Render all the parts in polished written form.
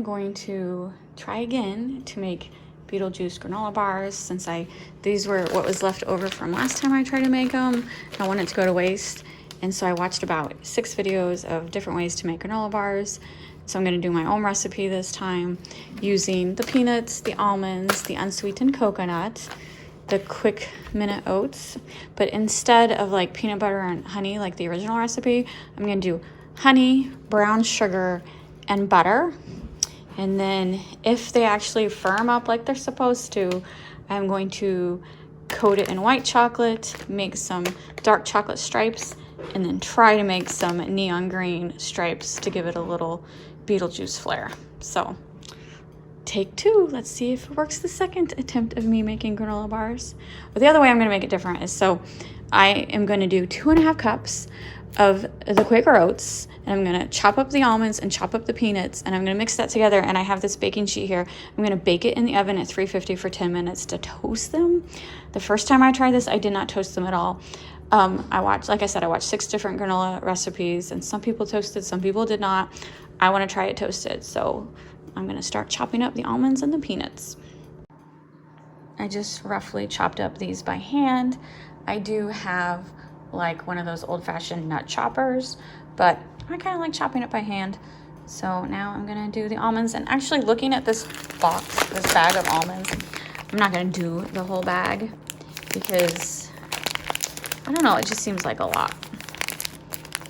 am going to try again to make Beetlejuice granola bars, since these were what was left over from last time I tried to make them. I wanted to go to waste, and so I watched about 6 videos of different ways to make granola bars. So I'm going to do my own recipe this time using the peanuts, the almonds, the unsweetened coconut, the quick minute oats, but instead of like peanut butter and honey like the original recipe, I'm going to do honey, brown sugar, and butter. And then if they actually firm up like they're supposed to, I'm going to coat it in white chocolate, make some dark chocolate stripes, and then try to make some neon green stripes to give it a little Beetlejuice flair. So take 2. Let's see if it works the second attempt of me making granola bars. But the other way I'm going to make it different is, so I am going to do 2.5 cups of the Quaker oats, and I'm going to chop up the almonds and chop up the peanuts, and I'm going to mix that together. And I have this baking sheet here. I'm going to bake it in the oven at 350 for 10 minutes to toast them. The first time I tried this, I did not toast them at all. Like I said, I watched 6 different granola recipes, and some people toasted, some people did not. I want to try it toasted, so I'm going to start chopping up the almonds and the peanuts. I just roughly chopped up these by hand. I do have like one of those old-fashioned nut choppers, but I kind of like chopping it by hand. So now I'm gonna do the almonds, and actually looking at this box, this bag of almonds, I'm not gonna do the whole bag because I don't know, it just seems like a lot.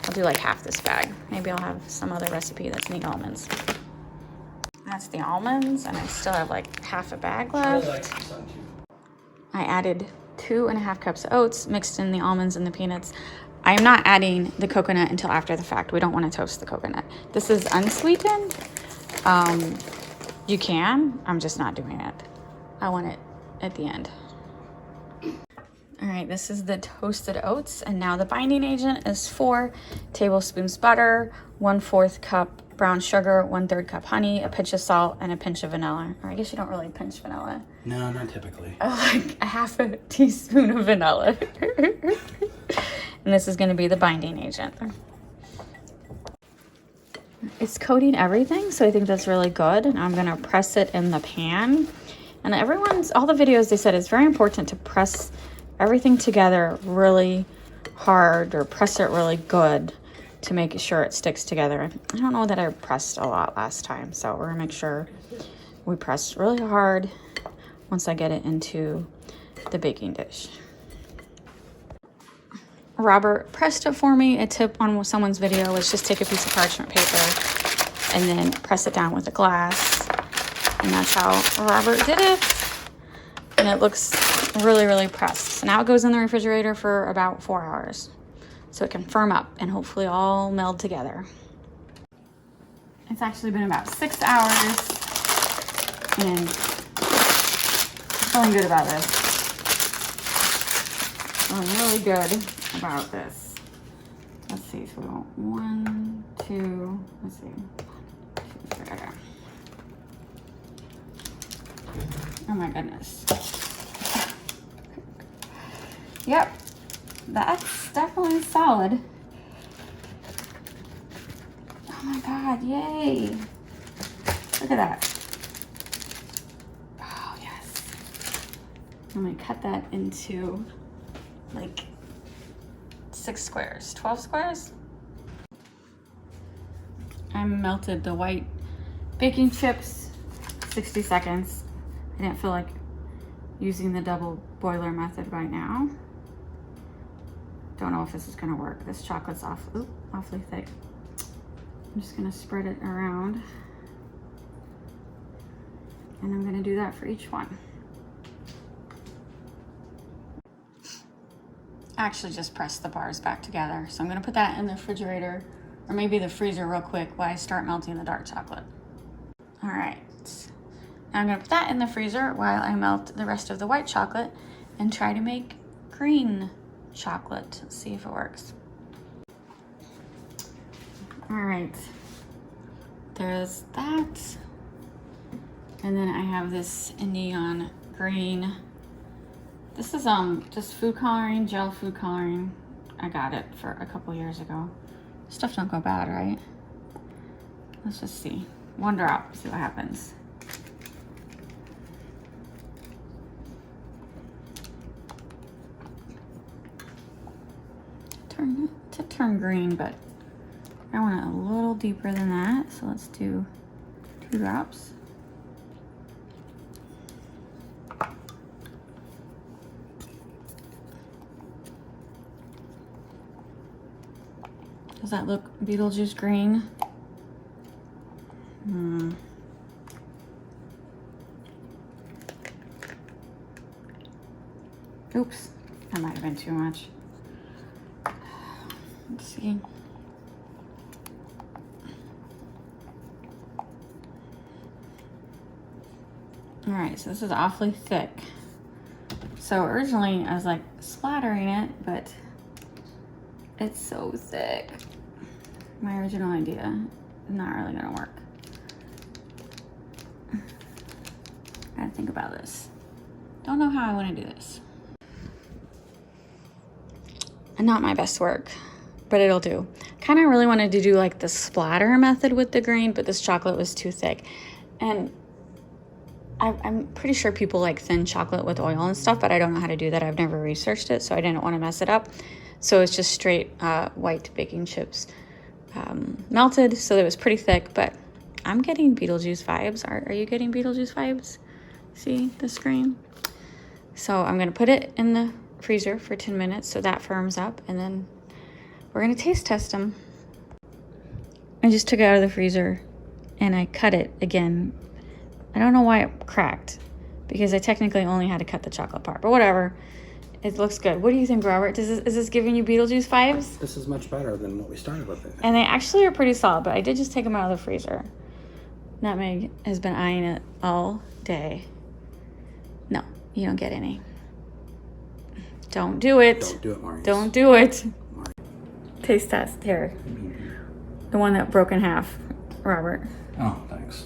I'll do like half this bag. Maybe I'll have some other recipe that's neat almonds. That's the almonds, and I still have like half a bag left. I added 2.5 cups of oats, mixed in the almonds and the peanuts. I am not adding the coconut until after the fact. We don't want to toast the coconut. This is unsweetened. You can. I'm just not doing it. I want it at the end. All right, this is the toasted oats, and now the binding agent is 4 tablespoons butter, 1/4 cup brown sugar, 1/3 cup honey, a pinch of salt, and a pinch of vanilla. Or I guess you don't really pinch vanilla. No, not typically. Like a half a teaspoon of vanilla. And this is going to be the binding agent. It's coating everything, so I think that's really good. And I'm going to press it in the pan. And all the videos, they said it's very important to press everything together really hard, or press it really good to make sure it sticks together. I don't know that I pressed a lot last time, so we're gonna make sure we press really hard once I get it into the baking dish. Robert pressed it for me. A tip on someone's video was just take a piece of parchment paper and then press it down with a glass. And that's how Robert did it. And it looks really, really pressed. So now it goes in the refrigerator for about 4 hours, so it can firm up and hopefully all meld together. It's actually been about 6 hours, and I'm feeling good about this. Feeling really good about this. Let's see, so we want 1, 2, let's see, 1, 2, 3, okay. Oh my goodness. Yep, that's definitely solid. Oh my God, yay. Look at that. Oh yes. I'm gonna cut that into like 6 squares, 12 squares. I melted the white baking chips, 60 seconds. I didn't feel like using the double boiler method right now. Don't know if this is gonna work. This chocolate's awfully thick. I'm just gonna spread it around. And I'm gonna do that for each one. I actually just pressed the bars back together. So I'm gonna put that in the refrigerator, or maybe the freezer real quick while I start melting the dark chocolate. All right. Now I'm gonna put that in the freezer while I melt the rest of the white chocolate and try to make green chocolate. Let's see if it works. All right, there's that. And then I have this neon green. This is just food coloring, gel food coloring. I got it for a couple years ago. Stuff don't go bad, right? Let's just see. 1 drop, see what happens. Turn green, but I want it a little deeper than that, so let's do 2 drops. Does that look Beetlejuice green? Oops, that might have been too much. Let's see. All right, so this is awfully thick. So originally I was like splattering it, but it's so thick. My original idea, not really gonna work. Gotta think about this. Don't know how I wanna do this. And not my best work, but it'll do. Kind of really wanted to do like the splatter method with the green, but this chocolate was too thick. And I'm pretty sure people like thin chocolate with oil and stuff, but I don't know how to do that. I've never researched it, so I didn't want to mess it up. So it's just straight white baking chips melted, so it was pretty thick, but I'm getting Beetlejuice vibes. Are you getting Beetlejuice vibes? See the screen? So I'm gonna put it in the freezer for 10 minutes so that firms up, and then we're gonna taste test them. I just took it out of the freezer and I cut it again. I don't know why it cracked, because I technically only had to cut the chocolate part, but whatever. It looks good. What do you think, Robert? Is this giving you Beetlejuice vibes? This is much better than what we started with. And they actually are pretty solid, but I did just take them out of the freezer. Nutmeg has been eyeing it all day. No, you don't get any. Don't do it. Don't do it, Maurice. Don't do it. Taste test, here. The one that broke in half, Robert. Oh, thanks.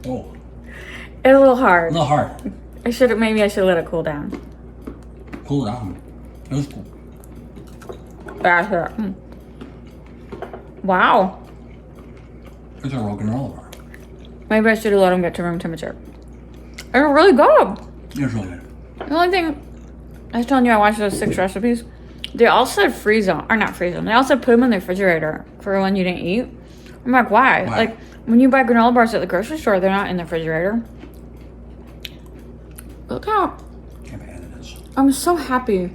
Oh. It's a little hard. A little hard. Maybe I should let it cool down. Cool down. It was cool. That's it. Wow. It's a real granola bar. Maybe I should have let them get to room temperature. They're really good. It's really good. The only thing, I was telling you I watched those 6 recipes. They all said freeze them, or not freeze them. They all said put them in the refrigerator for when you didn't eat. I'm like, why? Like, when you buy granola bars at the grocery store, they're not in the refrigerator. Look how, I'm so happy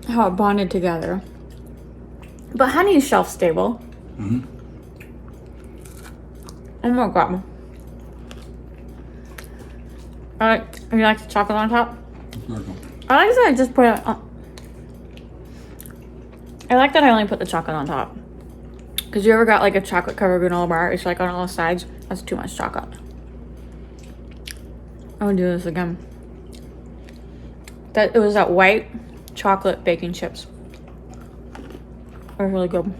how it bonded together. But honey is shelf stable. Mm-hmm. Oh my god. You like the chocolate on top? I like that I just put it on. I like that I only put the chocolate on top. Because you ever got like a chocolate covered granola bar? It's like on all sides. That's too much chocolate. I'm gonna do this again. It was that white chocolate baking chips. They're really good.